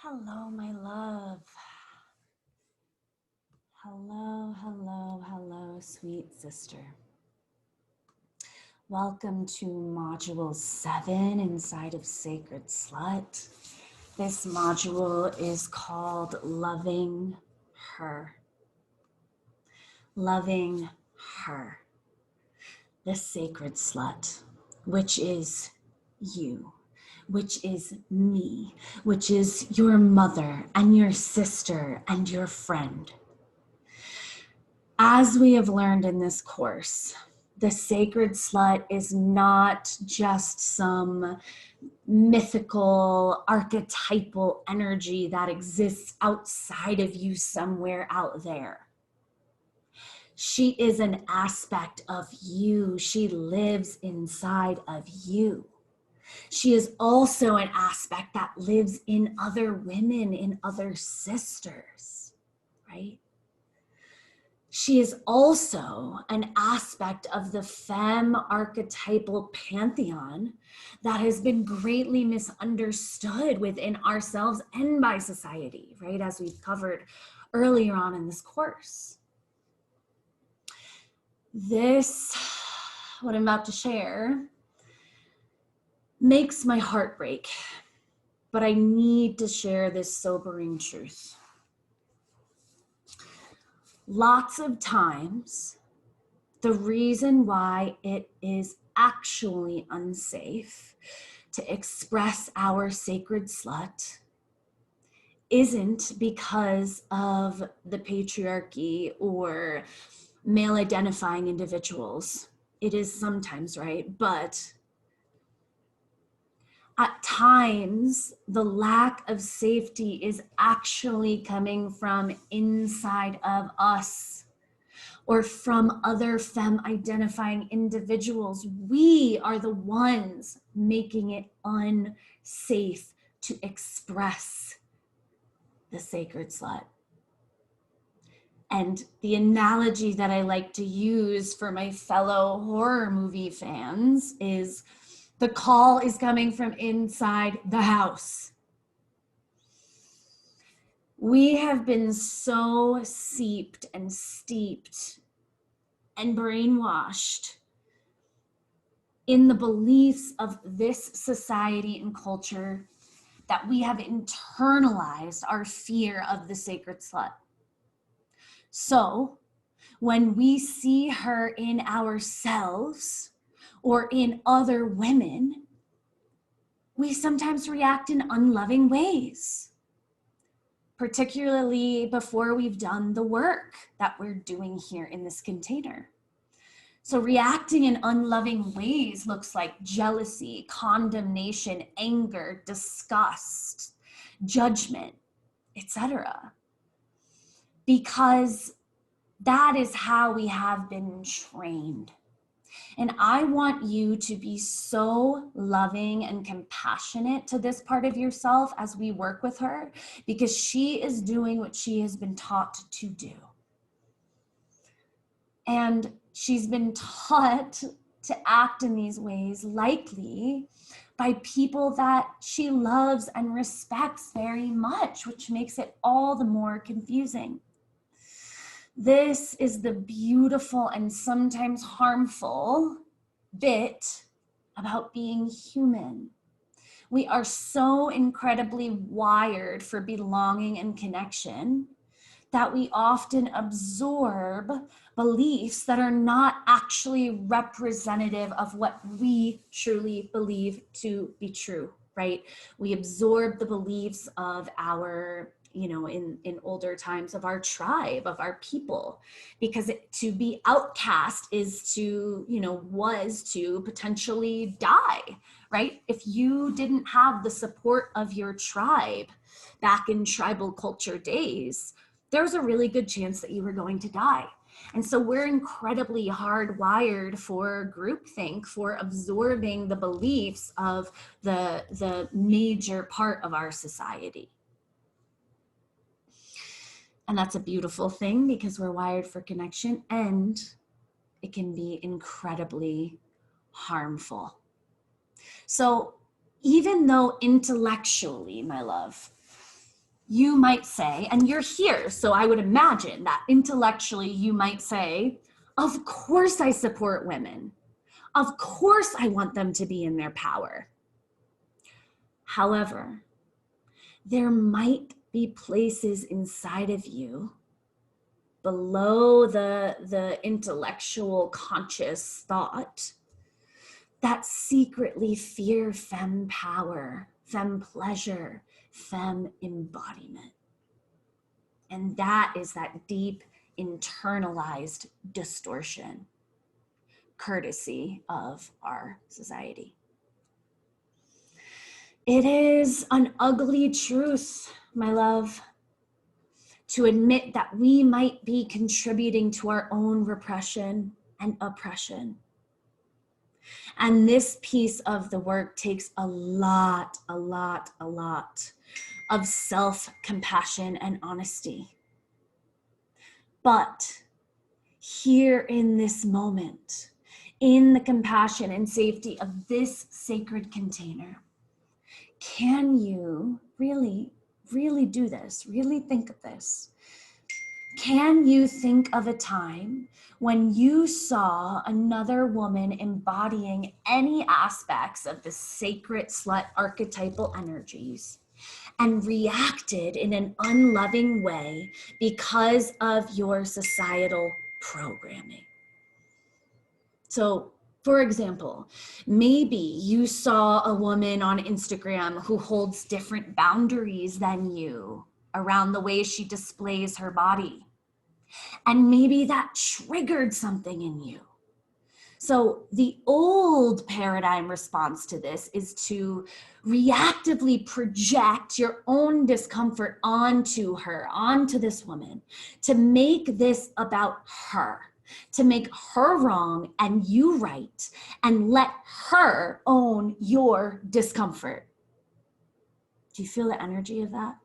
Hello, my love. Hello, hello, hello, sweet sister. Welcome to Module 7 inside of Sacred Slut. This module is called Loving Her. Loving her. The Sacred Slut, which is you. Which is me, which is your mother and your sister and your friend. As we have learned in this course, the Sacred Slut is not just some mythical, archetypal energy that exists outside of you somewhere out there. She is an aspect of you. She lives inside of you. She is also an aspect that lives in other women, in other sisters, right? She is also an aspect of the femme archetypal pantheon that has been greatly misunderstood within ourselves and by society, right? As we've covered earlier on in this course. This, what I'm about to share, makes my heart break, but I need to share this sobering truth. Lots of times, the reason why it is actually unsafe to express our sacred slut isn't because of the patriarchy or male identifying individuals. It is sometimes, right? But at times, the lack of safety is actually coming from inside of us or from other femme identifying individuals. We are the ones making it unsafe to express the sacred slut. And the analogy that I like to use for my fellow horror movie fans is the call is coming from inside the house. We have been so seeped and steeped and brainwashed in the beliefs of this society and culture that we have internalized our fear of the sacred slut. So when we see her in ourselves or in other women, we sometimes react in unloving ways, particularly before we've done the work that we're doing here in this container. So reacting in unloving ways looks like jealousy, condemnation, anger, disgust, judgment, etc. Because that is how we have been trained. And I want you to be so loving and compassionate to this part of yourself as we work with her, because she is doing what she has been taught to do. And she's been taught to act in these ways, likely by people that she loves and respects very much, which makes it all the more confusing. This is the beautiful and sometimes harmful bit about being human. We are so incredibly wired for belonging and connection that we often absorb beliefs that are not actually representative of what we truly believe to be true, right? We absorb the beliefs of our, in older times, of our tribe, of our people, because to be outcast is to, was to potentially die, right? If you didn't have the support of your tribe back in tribal culture days, there's a really good chance that you were going to die. And so we're incredibly hardwired for groupthink, for absorbing the beliefs of the major part of our society. And that's a beautiful thing because we're wired for connection, and it can be incredibly harmful. So even though intellectually, my love, you might say, and you're here, so I would imagine that intellectually you might say, of course I support women. Of course I want them to be in their power. However, there might be places inside of you below the intellectual conscious thought that secretly fear femme power, femme pleasure, femme embodiment. And that is that deep internalized distortion, courtesy of our society. It is an ugly truth, my love, to admit that we might be contributing to our own repression and oppression. And this piece of the work takes a lot of self-compassion and honesty. But here in this moment, in the compassion and safety of this sacred container, can you really do this? Really think of this. Can you think of a time when you saw another woman embodying any aspects of the sacred slut archetypal energies and reacted in an unloving way because of your societal programming? So, for example, maybe you saw a woman on Instagram who holds different boundaries than you around the way she displays her body. And maybe that triggered something in you. So the old paradigm response to this is to reactively project your own discomfort onto her, onto this woman, to make this about her, to make her wrong and you right, and let her own your discomfort. Do you feel the energy of that?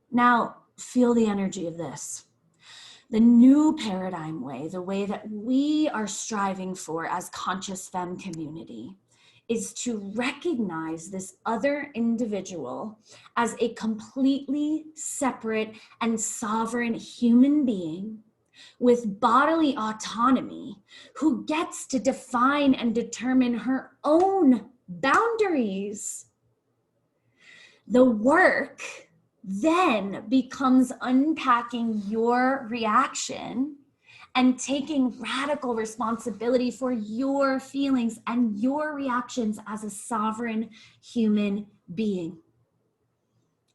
Now, feel the energy of this. The new paradigm way, the way that we are striving for as conscious femme community, is to recognize this other individual as a completely separate and sovereign human being with bodily autonomy who gets to define and determine her own boundaries. The work then becomes unpacking your reaction and taking radical responsibility for your feelings and your reactions as a sovereign human being.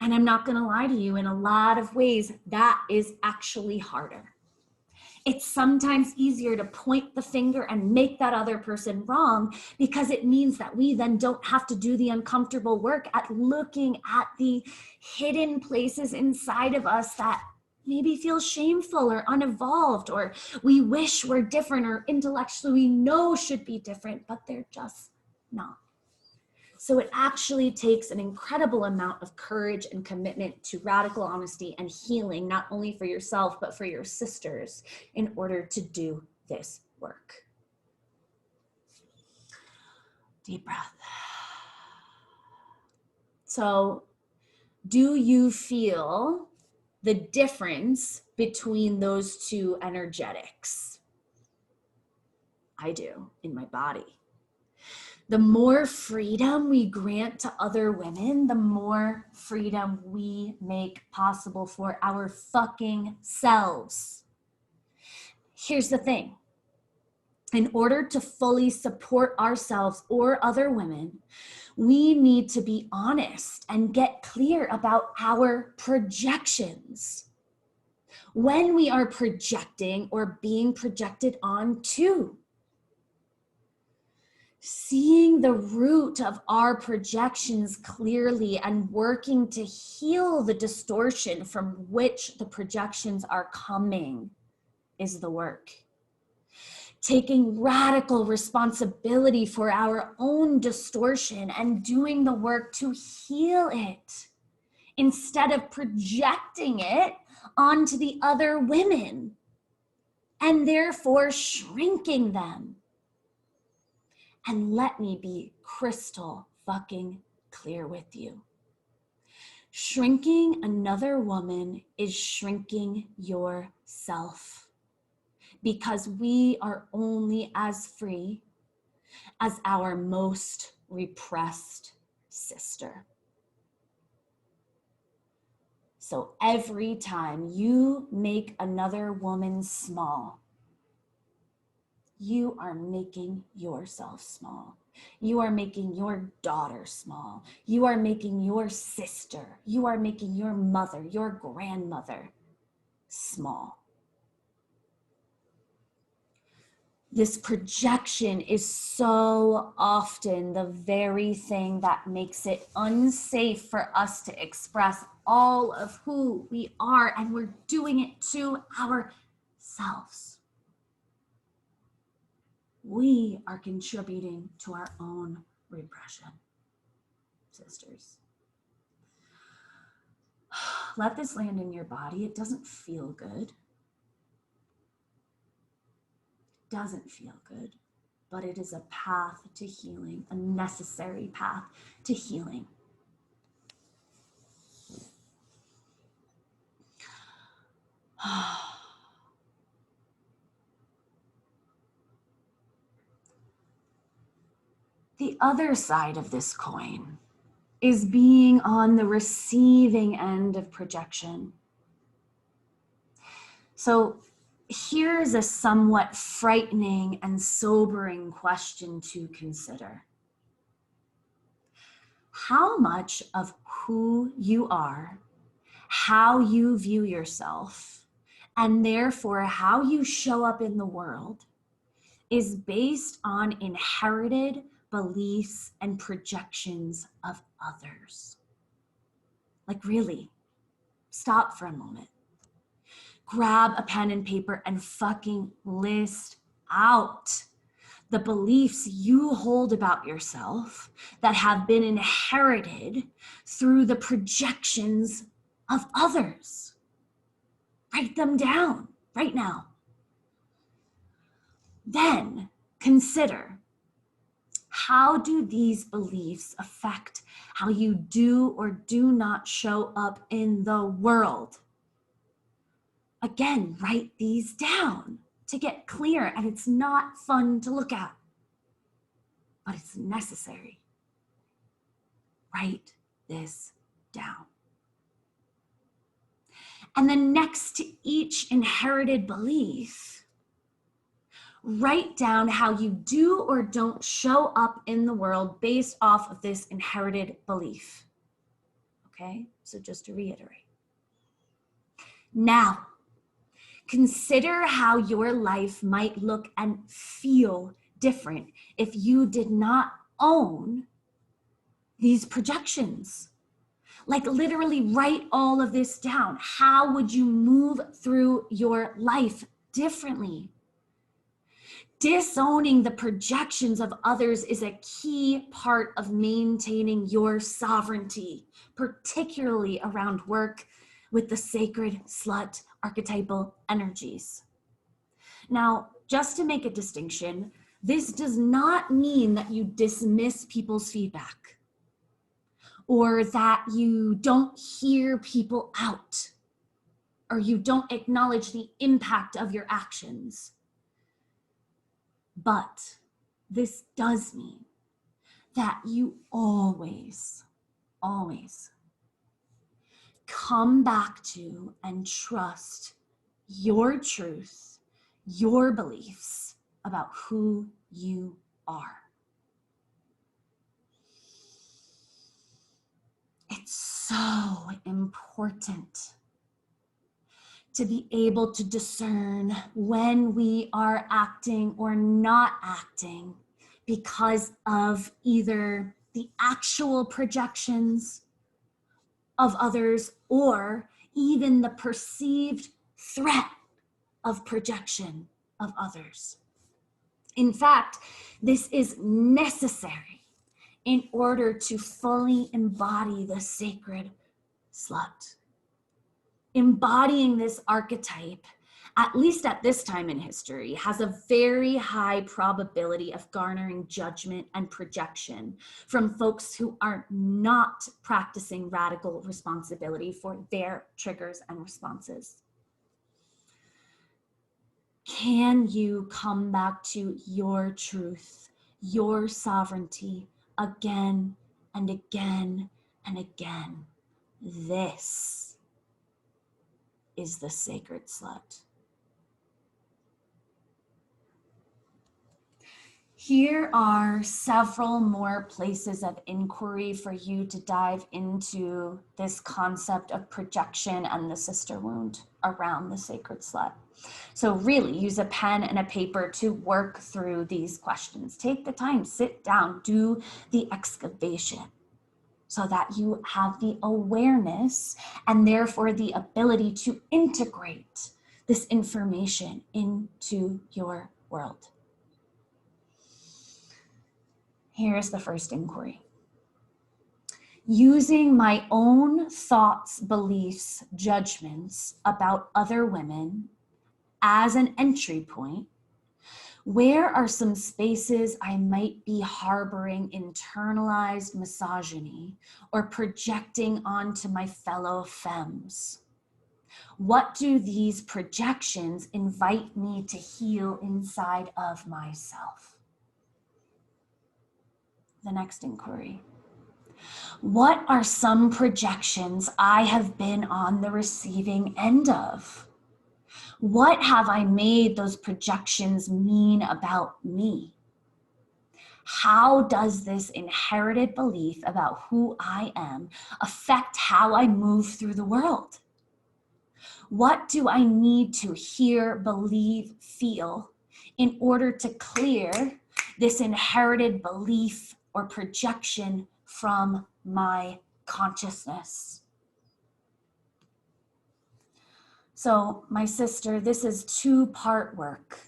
And I'm not going to lie to you, in a lot of ways, that is actually harder. It's sometimes easier to point the finger and make that other person wrong because it means that we then don't have to do the uncomfortable work at looking at the hidden places inside of us that maybe feel shameful or unevolved, or we wish were different, or intellectually we know should be different, but they're just not. So it actually takes an incredible amount of courage and commitment to radical honesty and healing, not only for yourself, but for your sisters, in order to do this work. Deep breath. So, do you feel the difference between those two energetics? I do, in my body. The more freedom we grant to other women, the more freedom we make possible for our fucking selves. Here's the thing. In order to fully support ourselves or other women, we need to be honest and get clear about our projections. When we are projecting or being projected onto, seeing the root of our projections clearly and working to heal the distortion from which the projections are coming is the work. Taking radical responsibility for our own distortion and doing the work to heal it instead of projecting it onto the other women and therefore shrinking them. And let me be crystal fucking clear with you. Shrinking another woman is shrinking yourself, because we are only as free as our most repressed sister. So every time you make another woman small, you are making yourself small. You are making your daughter small. You are making your sister. You are making your mother, your grandmother small. This projection is so often the very thing that makes it unsafe for us to express all of who we are, and we're doing it to ourselves. We are contributing to our own repression, sisters. Let this land in your body. It doesn't feel good. It doesn't feel good, but it is a path to healing, a necessary path to healing. The other side of this coin is being on the receiving end of projection. So here's a somewhat frightening and sobering question to consider. How much of who you are, how you view yourself, and therefore how you show up in the world is based on inherited beliefs and projections of others? Like, really, stop for a moment. Grab a pen and paper and fucking list out the beliefs you hold about yourself that have been inherited through the projections of others. Write them down right now. Then consider, how do these beliefs affect how you do or do not show up in the world? Again, write these down to get clear, and it's not fun to look at, but it's necessary. Write this down. And then next to each inherited belief, write down how you do or don't show up in the world based off of this inherited belief. Okay, so just to reiterate. Now, consider how your life might look and feel different if you did not own these projections. Like, literally write all of this down. How would you move through your life differently? Disowning the projections of others is a key part of maintaining your sovereignty, particularly around work with the sacred slut archetypal energies. Now, just to make a distinction, this does not mean that you dismiss people's feedback or that you don't hear people out or you don't acknowledge the impact of your actions. But this does mean that you always come back to and trust your truth, your beliefs about who you are. It's so important to be able to discern when we are acting or not acting because of either the actual projections of others or even the perceived threat of projection of others. In fact, this is necessary in order to fully embody the sacred slut. Embodying this archetype at least at this time in history, has a very high probability of garnering judgment and projection from folks who are not practicing radical responsibility for their triggers and responses. Can you come back to your truth, your sovereignty again and again and again? This is the sacred slut. Here are several more places of inquiry for you to dive into this concept of projection and the sister wound around the sacred slut. So really use a pen and a paper to work through these questions. Take the time, sit down, do the excavation so that you have the awareness and therefore the ability to integrate this information into your world. Here's the first inquiry. Using my own thoughts, beliefs, judgments about other women as an entry point, where are some spaces I might be harboring internalized misogyny or projecting onto my fellow femmes? What do these projections invite me to heal inside of myself? The next inquiry. What are some projections I have been on the receiving end of? What have I made those projections mean about me? How does this inherited belief about who I am affect how I move through the world? What do I need to hear, believe, feel in order to clear this inherited belief or projection from my consciousness? So, my sister, this is two-part work.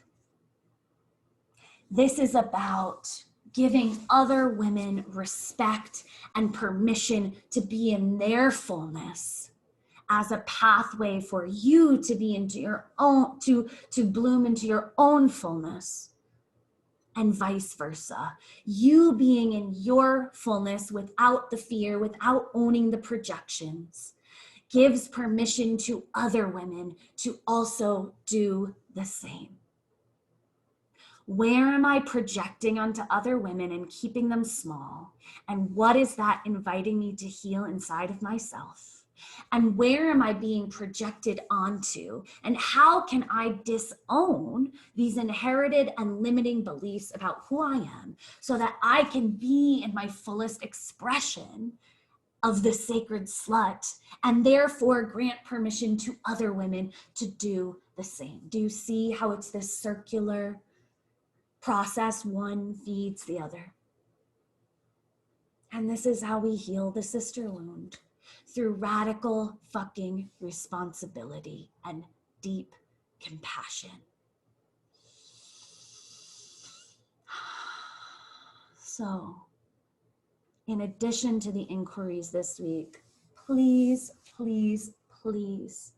This is about giving other women respect and permission to be in their fullness as a pathway for you to be into your own, to bloom into your own fullness. And vice versa. You being in your fullness without the fear, without owning the projections, gives permission to other women to also do the same. Where am I projecting onto other women and keeping them small? And what is that inviting me to heal inside of myself? And where am I being projected onto? And how can I disown these inherited and limiting beliefs about who I am so that I can be in my fullest expression of the sacred slut and therefore grant permission to other women to do the same? Do you see how it's this circular process? One feeds the other. And this is how we heal the sister wound. Through radical fucking responsibility and deep compassion. So, in addition to the inquiries this week, please, please, please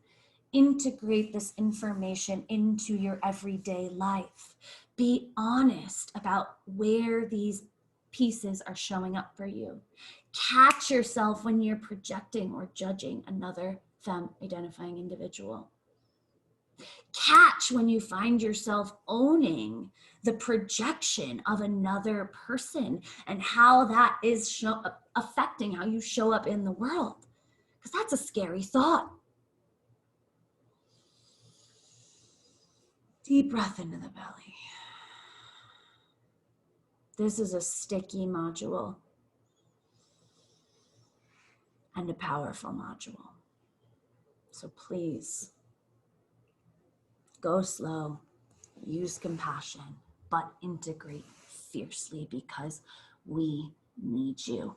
integrate this information into your everyday life. Be honest about where these pieces are showing up for you. Catch yourself when you're projecting or judging another femme identifying individual. Catch when you find yourself owning the projection of another person and how that is affecting how you show up in the world. Because that's a scary thought. Deep breath into the belly. This is a sticky module and a powerful module. So please, go slow, use compassion, but integrate fiercely because we need you.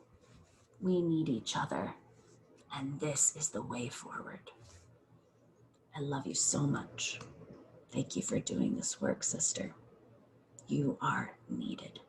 We need each other. And this is the way forward. I love you so much. Thank you for doing this work, sister. You are needed.